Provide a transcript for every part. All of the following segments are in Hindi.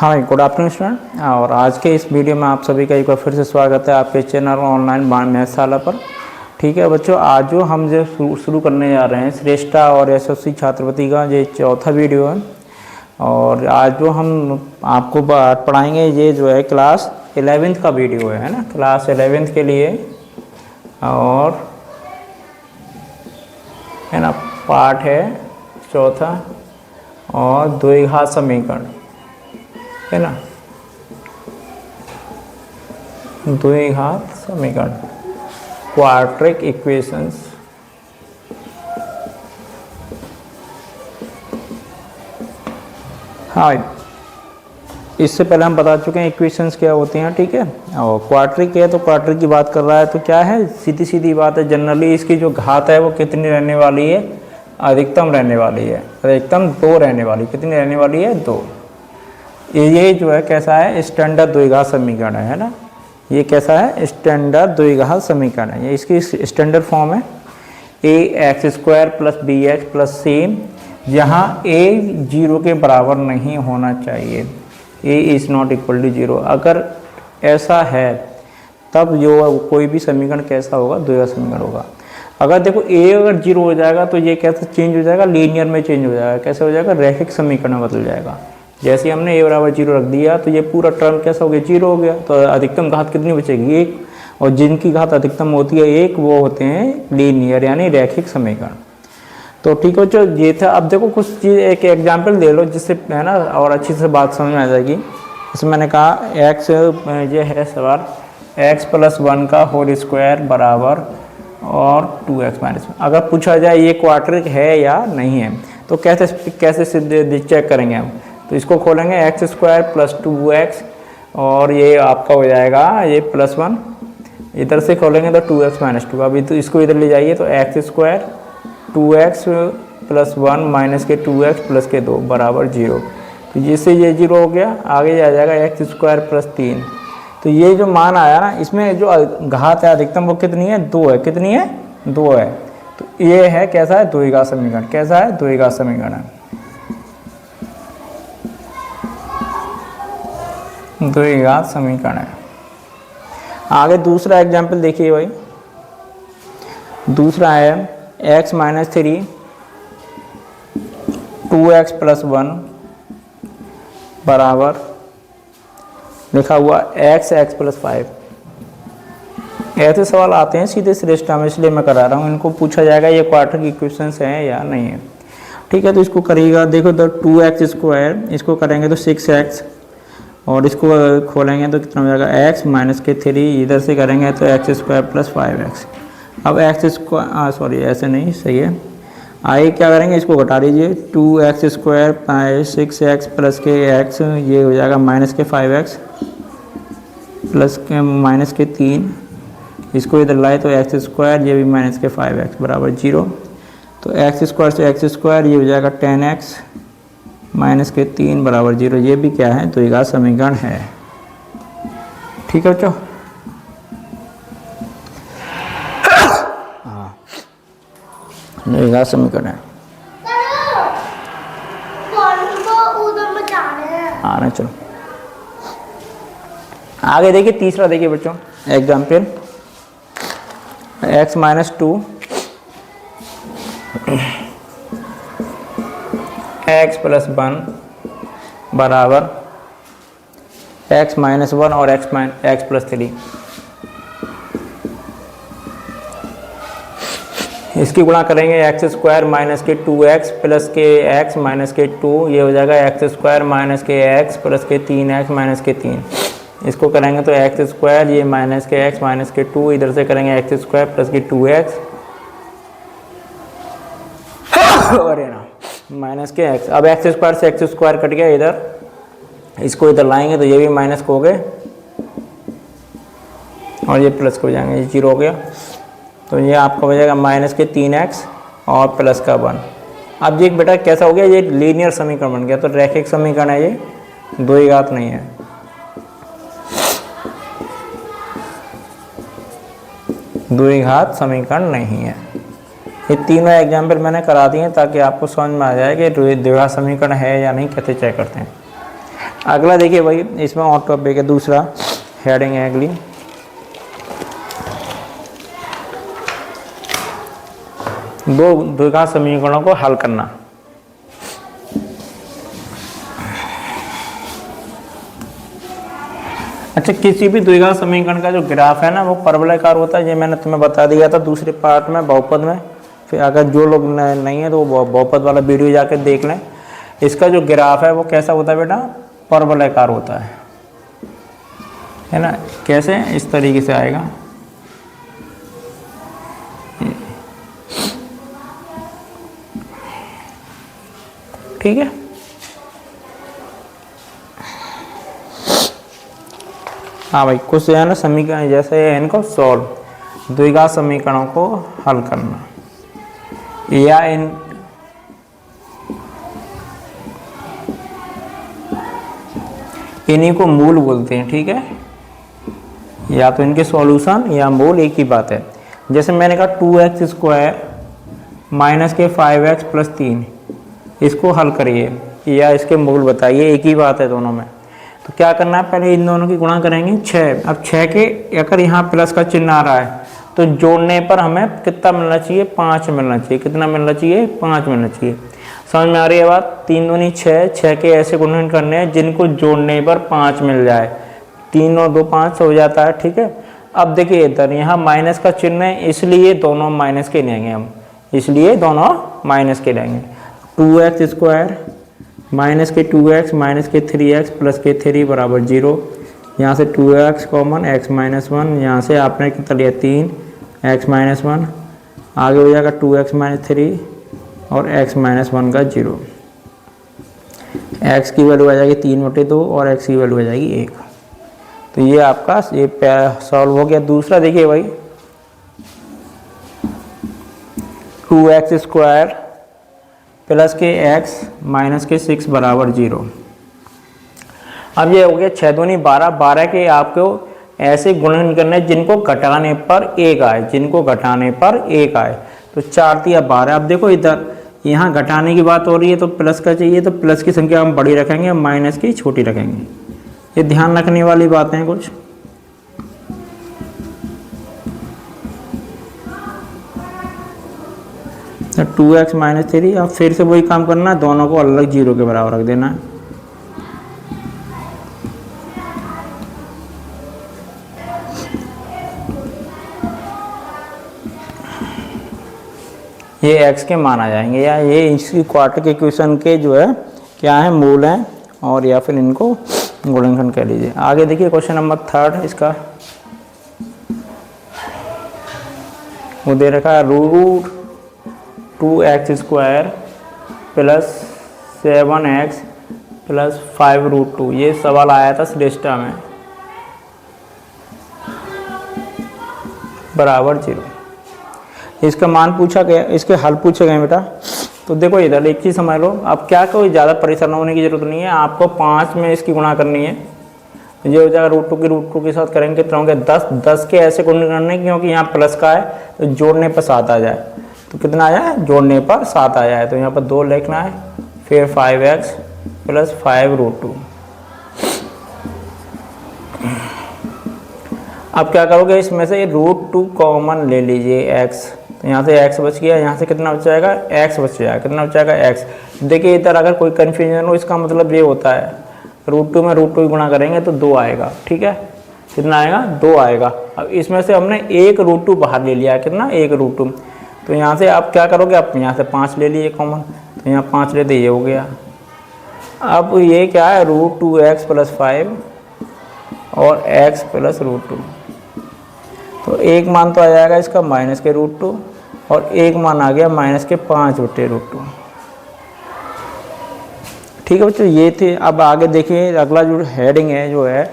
हाँ, गुड आफ्टरनून स्टूडेंट। और आज के इस वीडियो में आप सभी का एक बार फिर से स्वागत है आपके चैनल ऑनलाइन मैथशाला पर। ठीक है बच्चों, आज जो हम जो शुरू करने जा रहे हैं श्रेष्ठा और एसएससी छात्रवृत्ति का ये चौथा वीडियो है। और आज जो हम आपको पढ़ाएंगे ये जो है क्लास 11th का वीडियो है ना, क्लास 11th के लिए। और है ना, पार्ट है चौथा और द्विघात समीकरण है ना, द्विघात समीकरण क्वाड्रेटिक इक्वेशंस। हाँ, इससे पहले हम बता चुके हैं इक्वेशंस क्या होती हैं। ठीक है, और क्वाड्रेटिक है तो क्वाड्रेटिक की बात कर रहा है तो क्या है, सीधी सीधी बात है। जनरली इसकी जो घात है वो कितनी रहने वाली है, अधिकतम रहने वाली है। अधिकतम 2 रहने वाली, कितनी रहने वाली है, 2। ये जो है कैसा है, स्टैंडर्ड द्विघात समीकरण है ना। ये कैसा है, स्टैंडर्ड द्विघात समीकरण है। ये इसकी स्टैंडर्ड फॉर्म है ax² + bx + c, जहाँ a 0 के बराबर नहीं होना चाहिए, a ≠ = 0। अगर ऐसा है तब जो कोई भी समीकरण कैसा होगा, द्विघात समीकरण होगा। अगर देखो a अगर 0 हो जाएगा तो ये कैसे चेंज हो जाएगा, लीनियर में चेंज हो जाएगा। कैसे हो जाएगा, रैखिक समीकरण में बदल जाएगा। जैसे हमने a = 0 रख दिया तो ये पूरा टर्म कैसा हो गया, 0 हो गया। तो अधिकतम घात कितनी बचेगी, 1। और जिनकी घात अधिकतम होती है 1, वो होते हैं लीनियर यानी रैखिक समीकरण। तो ठीक है, जो ये था। अब देखो कुछ चीज़, एक एग्जाम्पल ले लो जिससे है ना और अच्छी से बात समझ में आ जाएगी। जैसे मैंने कहा x, ये है सवाल, x + 1 का होल स्क्वायर बराबर और 2x - 1। अगर पूछा जाए ये क्वाड्रेटिक है या नहीं है तो कैसे चेक करेंगे हम। तो इसको खोलेंगे x² + 2x, और ये आपका हो जाएगा ये +1। इधर से खोलेंगे तो 2x - 2। अभी तो इसको इधर ले जाइए तो x² 2x + 1 - के 2x + के 2 बराबर 0। तो जिससे ये 0 हो गया। आगे आ जाएगा x² + 3। तो ये जो मान आया ना, इसमें जो घात है अधिकतम वो कितनी है, 2 है। कितनी है, 2 है। तो ये है कैसा है, द्विघात समीकरण। कैसा है, द्विघात समीकरण है, द्विघात समीकरण है। आगे दूसरा एग्जाम्पल देखिए भाई। दूसरा है x - 3 2x + 1 बराबर लिखा हुआ x + 5। ऐसे सवाल आते हैं सीधे श्रेष्ठा में, इसलिए मैं करा रहा हूँ। इनको पूछा जाएगा ये क्वाड्रेटिक इक्वेशंस हैं या नहीं है। ठीक है, तो इसको करिएगा। देखो तो 2x², इसको करेंगे तो 6x, और इसको खोलेंगे तो कितना हो जाएगा, x - के 3। इधर से करेंगे तो x² + 5x। अब ऐसे नहीं, सही है। आगे क्या करेंगे, इसको घटा लीजिए। 2x² 6x + के x, ये हो जाएगा - के 5x + के -3। इसको इधर लाए तो x², ये भी - के 5x बराबर 0। तो x² से x², ये हो जाएगा 10x के 3 बराबर 0। ये भी क्या है, द्विघात समीकरण है। ठीक है बच्चों, हाँ, द्विघात समीकरण है। हाँ, चलो आगे देखिए। तीसरा देखिए बच्चों एग्जाम्पल, x - 2 x + 1 बराबर x - 1 और x + 3। इसकी गुणा करेंगे x² - के 2x + के x - के 2। ये हो जाएगा x² - के x + के 3x - के 3। इसको करेंगे तो x², ये - के x - के 2। इधर से करेंगे x² + के 2x और ये ना -के x। अब x² से x² कट गया इधर, इसको इधर लाएंगे तो ये भी माइनस हो गए और ये प्लस हो जाएंगे, ये 0 हो गया। तो ये आपका हो जाएगा -के 3x और प्लस का 1। अब ये बेटा कैसा हो गया, ये लीनियर समीकरण बन गया। तो रैखिक समीकरण है, ये द्विघात नहीं है। द्विघात समीकरण नहीं है। ये तीनों एग्जाम्पल मैंने करा दिए ताकि आपको समझ में आ जाए कि द्विघात समीकरण है या नहीं, कैसे चेक करते हैं। अगला देखिए भाई, इसमें और टॉपिक है, दूसरा हेडिंग है अगली, दो द्विघात समीकरणों को हल करना। अच्छा, किसी भी द्विघात समीकरण का जो ग्राफ है ना वो परवलयाकार होता है, ये मैंने तुम्हें बता दिया था दूसरे पार्ट में बहुपद में। फिर अगर जो लोग नहीं है तो वो बहुपद वाला वीडियो जाकर देख लें। इसका जो ग्राफ है वो कैसा होता है बेटा, परवलयाकार होता है ना। कैसे, इस तरीके से आएगा, ठीक है। हाँ भाई, कुछ जो है ना समीकरण जैसे इनको सॉल्व, द्विघात समीकरणों को हल करना, या इन्हीं को मूल बोलते हैं, ठीक है। या तो इनके सॉल्यूशन या मूल एक ही बात है। जैसे मैंने कहा 2x स्क्वायर माइनस के 5x प्लस 3, इसको हल करिए या इसके मूल बताइए, एक ही बात है दोनों में। तो क्या करना है, पहले इन दोनों की गुणा करेंगे 6। अब 6 के अगर यहाँ प्लस का चिन्ह आ रहा है तो जोड़ने पर हमें कितना मिलना चाहिए, 5 मिलना चाहिए। कितना मिलना चाहिए, 5 मिलना चाहिए। समझ में आ रही है बात। 3 दूनी 6, 6 के ऐसे गुणन करने हैं जिनको जोड़ने पर 5 मिल जाए। 3 और 2 5 हो जाता है, ठीक है। अब देखिए इधर यहाँ माइनस का चिन्ह है, इसलिए दोनों माइनस के लेंगे हम, इसलिए दोनों माइनस के लेंगे। 2x स्क्वायर माइनस के 2x माइनस के 3x प्लस के 3 बराबर 0। यहाँ से 2x कॉमन, x माइनस 1, यहाँ से आपने कितना लिया 3, x माइनस 1, आगे हो जाएगा 2x माइनस 3 और x माइनस 1 का 0। x की वैल्यू आ जाएगी 3/2 और x की वैल्यू आ जाएगी 1। तो ये आपका ये सॉल्व हो गया। दूसरा देखिए भाई, 2x स्क्वायर प्लस के x माइनस के 6 बराबर 0। अब ये हो गया 6 दूनी 12, 12 के आपको ऐसे गुणन करने जिनको घटाने पर 1 आए, जिनको घटाने पर 1 आए। तो 4 या 12। अब देखो इधर यहाँ घटाने की बात हो रही है तो प्लस का चाहिए, तो प्लस की संख्या हम बड़ी रखेंगे, माइनस की छोटी रखेंगे। ये ध्यान रखने वाली बातें हैं कुछ। तो 2x माइनस 3, अब फिर से वही काम करना है, दोनों को अलग 0 के बराबर रख देना है। ये x के मान आ जाएंगे, या ये इसकी क्वाड्रेटिक इक्वेशन के जो है क्या है, मूल हैं, और या फिर इनको गुणनखंड कह लीजिए। आगे देखिए क्वेश्चन नंबर 3 इसका, वो दे रखा है root 2x square plus 7x plus 5√2। ये सवाल आया था श्रेष्ठा में, बराबर 0। इसका मान पूछा गया, इसके हल पूछे गए बेटा। तो देखो इधर एक चीज़ समझ लो, अब क्या कोई ज़्यादा परेशान होने की ज़रूरत नहीं है, आपको 5 में इसकी गुणा करनी है। ये हो जाएगा √2 की √2 के साथ करेंगे कितना होंगे 10, 10 के ऐसे गुणन करने, क्योंकि यहाँ प्लस का है तो जोड़ने पर 7 आ जाए। तो कितना आया है, जोड़ने पर 7 आया है, तो यहाँ पर 2 लिखना है, फिर 5x प्लस 5√2। अब क्या करोगे, इसमें से √2 कॉमन ले लीजिए x, तो यहाँ से x बच गया, यहाँ से कितना बच जाएगा, x बच जाएगा। कितना बच जाएगा, x। देखिए इधर अगर कोई कन्फ्यूजन हो, इसका मतलब ये होता है √2 में √2 गुणा करेंगे तो 2 आएगा, ठीक है। कितना आएगा, 2 आएगा। अब इसमें से हमने एक √2 बाहर ले लिया, कितना, एक √2। तो यहाँ से आप क्या करोगे, आप यहाँ से 5 ले लिए कॉमन, तो यहाँ 5 लेते ये हो गया। अब ये क्या है, √2x प्लस 5 और x प्लस √2। तो एक मान तो आ जाएगा इसका माइनस के √2 और एक मान आ गया माइनस के 5/√2। ठीक है बच्चों, ये थे। अब आगे देखिए अगला जो हेडिंग है जो है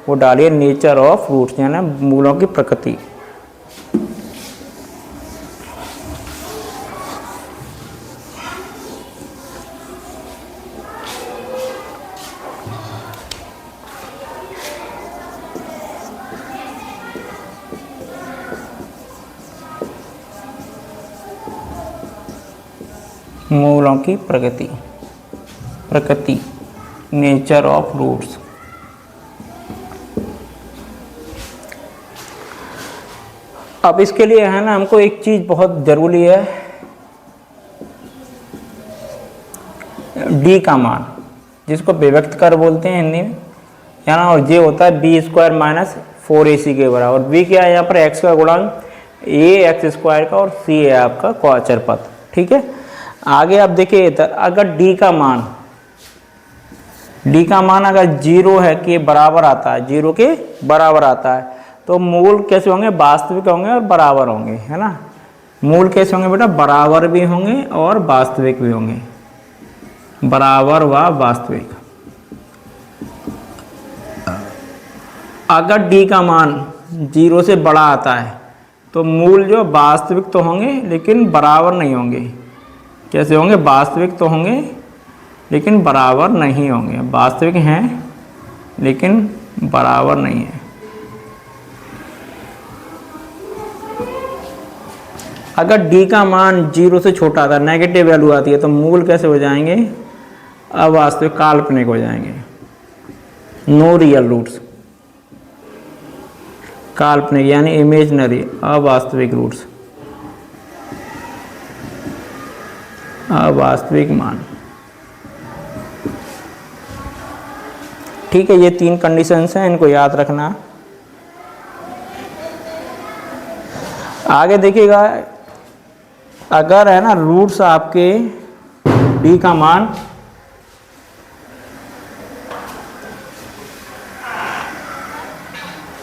वो डालिए नेचर ऑफ रूट्स, यानी मूलों की प्रकृति। मूलों की प्रकृति, नेचर ऑफ रूट्स। अब इसके लिए है ना हमको एक चीज बहुत जरूरी है, डी का मान, जिसको विभक्त कर बोलते हैं हिंदी में, है ना। और ये होता है बी स्क्वायर माइनस 4ac के बराबर। बी क्या है यहाँ पर, एक्स का गुणांक, ए एक्स स्क्वायर का, और सी है आपका क्वाचर पद, ठीक है। आगे आप देखिए इधर, अगर डी का मान अगर 0 है के बराबर आता है, 0 के बराबर आता है, तो मूल कैसे होंगे, वास्तविक होंगे और बराबर होंगे, है ना। मूल कैसे होंगे बेटा, बराबर भी होंगे और वास्तविक भी होंगे, बराबर व वास्तविक। अगर डी का मान 0 से बड़ा आता है तो मूल जो वास्तविक तो होंगे लेकिन बराबर नहीं होंगे। कैसे होंगे, वास्तविक तो होंगे लेकिन बराबर नहीं होंगे, वास्तविक हैं लेकिन बराबर नहीं है। अगर d का मान 0 से छोटा आता है, नेगेटिव वैल्यू आती है, तो मूल कैसे हो जाएंगे, अवास्तविक, काल्पनिक हो जाएंगे, नो रियल रूट्स, काल्पनिक यानी इमेजिनरी, अवास्तविक रूट्स, अवास्तविक मान। ठीक है, ये 3 कंडीशंस हैं, इनको याद रखना। आगे देखिएगा, अगर है ना रूट्स आपके d का मान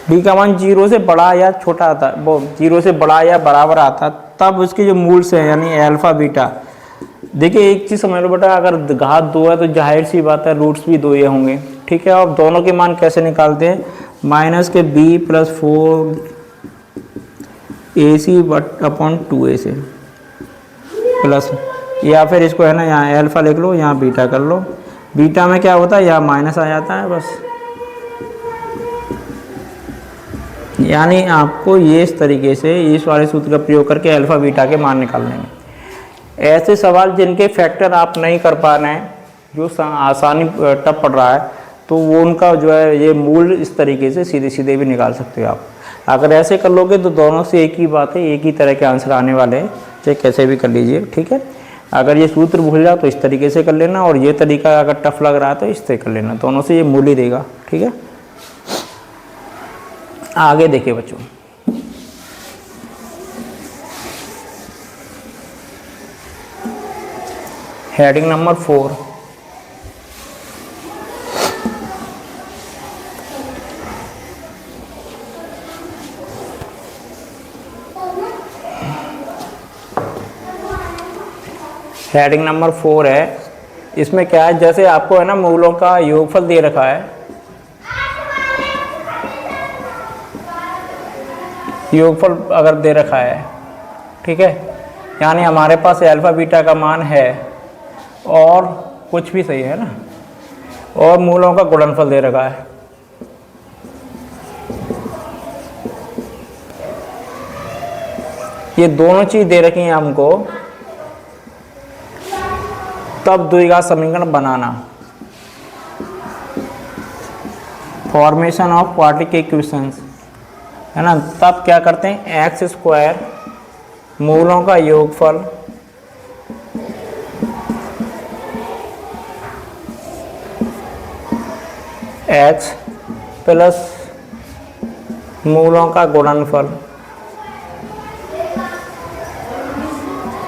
d का मान 0 से बड़ा या छोटा आता, वो 0 से बड़ा या बराबर आता, तब उसके जो मूल्स हैं यानी अल्फा बीटा। देखिए एक चीज़ समझ लो बेटा, अगर घात 2 है तो जाहिर सी बात है रूट्स भी 2 ही होंगे, ठीक है। और दोनों के मान कैसे निकालते हैं, माइनस के b + 4ac/2a से प्लस, या फिर इसको है ना यहाँ अल्फा लिख लो, यहाँ बीटा कर लो। बीटा में क्या होता है, यहाँ माइनस आ जाता है बस। यानी आपको ये इस तरीके से इस वाले सूत्र का प्रयोग करके अल्फा बीटा के मान निकालने हैं। ऐसे सवाल जिनके फैक्टर आप नहीं कर पा रहे हैं, जो आसानी टफ पड़ रहा है, तो वो उनका जो है ये मूल इस तरीके से सीधे सीधे भी निकाल सकते हो आप। अगर ऐसे कर लोगे तो दोनों से एक ही बात है, एक ही तरह के आंसर आने वाले हैं, चाहे कैसे भी कर लीजिए, ठीक है। अगर ये सूत्र भूल जाओ तो इस तरीके से कर लेना, और ये तरीका अगर टफ लग रहा है तो इससे कर लेना, दोनों से ये मूल ही देगा, ठीक है। आगे देखिए बच्चों, हेडिंग नंबर 4, हेडिंग नंबर 4 है। इसमें क्या है, जैसे आपको है ना मूलों का योगफल दे रखा है, योगफल अगर दे रखा है, ठीक है, यानी हमारे पास अल्फा बीटा का मान है और कुछ भी सही है ना, और मूलों का गुणनफल दे रखा है, ये दोनों चीज दे रखी हैं हमको, तब द्विघात समीकरण बनाना, फॉर्मेशन ऑफ क्वाड्रेटिक इक्वेशंस, है ना। तब क्या करते हैं, x² मूलों का योगफल x प्लस मूलों का गुणनफल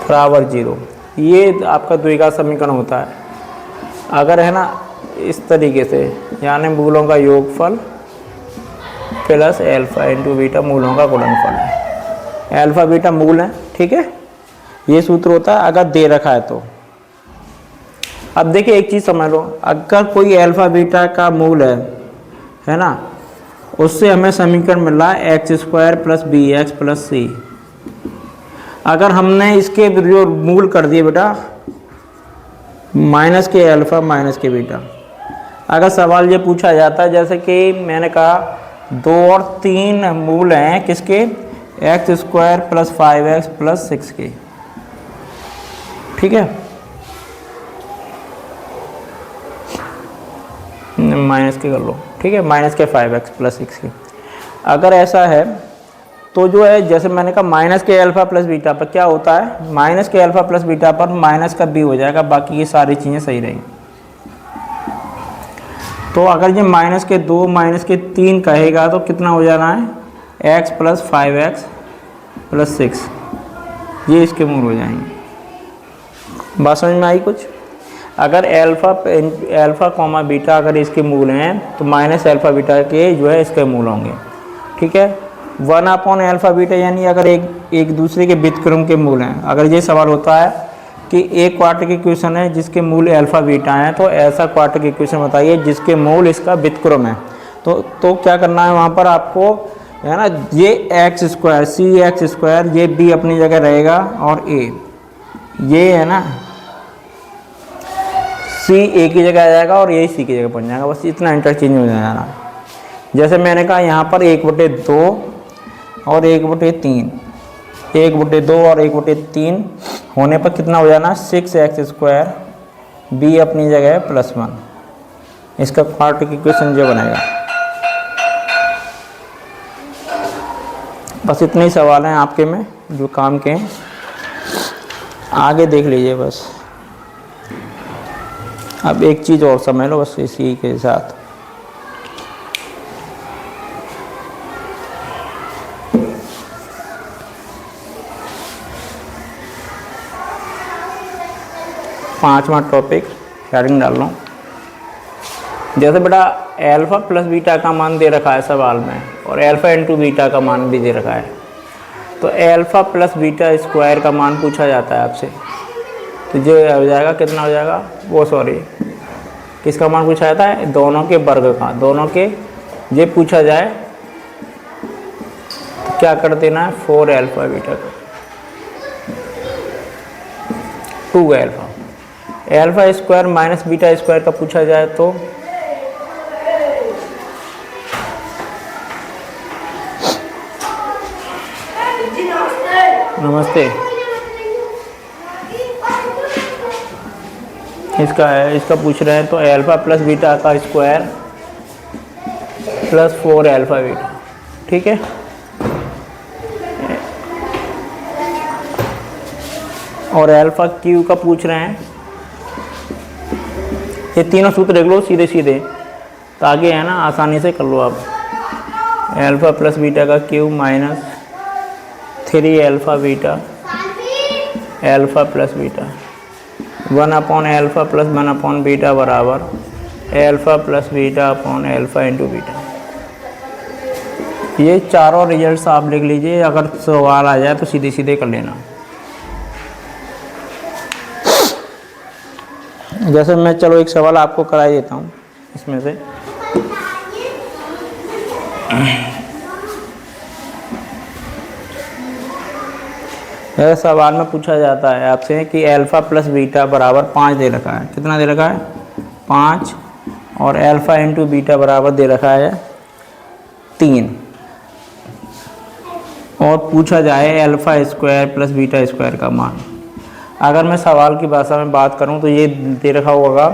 बराबर 0, ये आपका द्विघात समीकरण होता है। अगर है ना इस तरीके से, यानी मूलों का योगफल प्लस अल्फा इंटू बीटा मूलों का गुणनफल है, अल्फा बीटा मूल है, ठीक है, ये सूत्र होता है अगर दे रखा है तो। अब देखिए एक चीज़ समझ लो, अगर कोई अल्फा बीटा का मूल है ना, उससे हमें समीकरण मिल रहा है x² + bx + c। अगर हमने इसके जो मूल कर दिए बेटा माइनस के अल्फा माइनस के बीटा, अगर सवाल ये पूछा जाता है जैसे कि मैंने कहा 2 और 3 मूल हैं किसके, x² + 5x + 6 के, ठीक है। माइनस के कर लो, ठीक है, माइनस के 5x प्लस 6 के। अगर ऐसा है तो जो है जैसे मैंने कहा माइनस के अल्फ़ा प्लस बीटा पर क्या होता है, माइनस के अल्फ़ा प्लस बीटा पर माइनस का बी हो जाएगा, बाकी ये सारी चीज़ें सही रहेंगी। तो अगर ये माइनस के 2 माइनस के 3 कहेगा तो कितना हो जाना है, x प्लस 5x प्लस 6, ये इसके मूल हो जाएंगे। बात समझ में आई कुछ? अगर अल्फ़ा कॉमा बीटा अगर इसके मूल हैं तो माइनस अल्फ़ा बीटा के जो है इसके मूल होंगे, ठीक है। 1/अल्फ़ा बीटा यानी अगर एक दूसरे के व्युत्क्रम के मूल हैं। अगर ये सवाल होता है कि एक क्वाड्रेटिक इक्वेशन है जिसके मूल अल्फ़ा बीटा हैं, तो ऐसा क्वाड्रेटिक इक्वेशन बताइए जिसके मूल इसका व्युत्क्रम है। तो क्या करना है वहाँ पर आपको, है ना, ये एक्स स्क्वायर CX² ये b अपनी जगह रहेगा और a ये है ना c a की जगह आ जाएगा और a c की जगह पहुँच जाएगा, बस इतना इंटरचेंज हो जाएगा। जैसे मैंने कहा यहाँ पर 1/2 और 1/3, 1/2 और 1/3 होने पर कितना हो जाना, 6x² b अपनी जगह प्लस 1, इसका क्वाड्रेटिक इक्वेशन जो बनेगा। बस इतने ही सवाल हैं आपके में जो काम के हैं, आगे देख लीजिए बस। अब एक चीज़ और समझ लो बस इसी के साथ, पांचवा टॉपिक हेडिंग डाल लो। जैसे बेटा अल्फ़ा प्लस बीटा का मान दे रखा है सवाल में और अल्फ़ा इंटू बीटा का मान भी दे रखा है, तो अल्फ़ा प्लस बीटा स्क्वायर का मान पूछा जाता है आपसे, तो जो हो जाएगा कितना हो जाएगा, वो सॉरी किसका मान पूछा जाता है, दोनों के वर्ग का, दोनों के ये पूछा जाए तो क्या कर देना है, 4 बीटा का 2 alpha square minus beta square का पूछा जाए तो नमस्ते, इसका पूछ रहे हैं तो अल्फ़ा प्लस बीटा का स्क्वायर प्लस 4 बीटा, ठीक है। और अल्फ़ा क्यू का पूछ रहे हैं, ये तीनों सूत्र देख लो सीधे सीधे ताकि है ना आसानी से कर लो आप। अल्फ़ा प्लस बीटा का cube minus 3 beta alpha plus beta 1/अल्फ़ा प्लस 1/बीटा बराबर alpha plus beta upon alpha into beta. ये चारों रिजल्ट्स आप लिख लीजिए, अगर सवाल आ जाए तो सीधे सीधे कर लेना। जैसे मैं चलो एक सवाल आपको करा देता हूँ इसमें से, जैसे सवाल में पूछा जाता है आपसे कि अल्फ़ा प्लस बीटा बराबर 5 दे रखा है, कितना दे रखा है 5, और अल्फ़ा इंटू बीटा बराबर दे रखा है 3, और पूछा जाए alpha square plus beta square का मान। अगर मैं सवाल की भाषा में बात करूं तो ये दे रखा होगा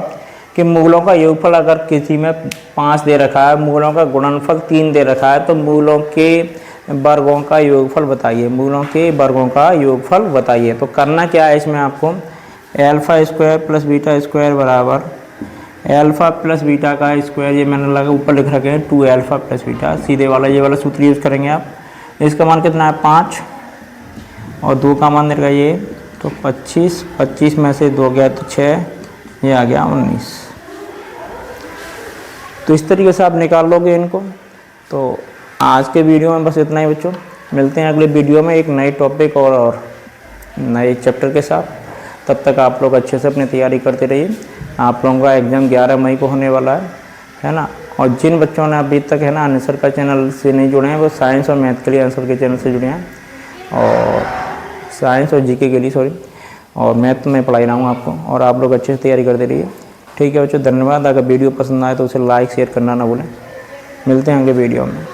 कि मूलों का योगफल अगर किसी में 5 दे रखा है, मूलों का गुणनफल 3 दे रखा है, तो मूलों के वर्गों का योगफल बताइए, मूलों के वर्गों का योगफल बताइए। तो करना क्या है इसमें आपको, alpha square plus beta square बराबर अल्फ़ा प्लस बीटा का स्क्वायर, ये मैंने लगा ऊपर लिख रखे हैं 2 प्लस बीटा, सीधे वाला ये वाला सूत्र यूज़ करेंगे आप। इसका मान कितना है 5 और 2 का मान देगा ये तो 25, 25 में से 2 गया तो 6, ये आ गया 19। तो इस तरीके से आप निकाल लोगे इनको। तो आज के वीडियो में बस इतना ही बच्चों, मिलते हैं अगले वीडियो में एक नए टॉपिक और नए चैप्टर के साथ। तब तक आप लोग अच्छे से अपनी तैयारी करते रहिए। आप लोगों का एग्ज़ाम 11 मई को होने वाला है ना। और जिन बच्चों ने अभी तक है ना आंसर का चैनल से नहीं जुड़े हैं, वो साइंस और मैथ के लिए आंसर के चैनल से जुड़े हैं, और साइंस और जीके के लिए सॉरी, और मैथ में पढ़ाई रहा हूँ आपको, और आप लोग अच्छे से तैयारी करते रहिए। ठीक है बच्चों, धन्यवाद। अगर वीडियो पसंद आए तो उसे लाइक शेयर करना ना भूलें। मिलते हैं अगले वीडियो में।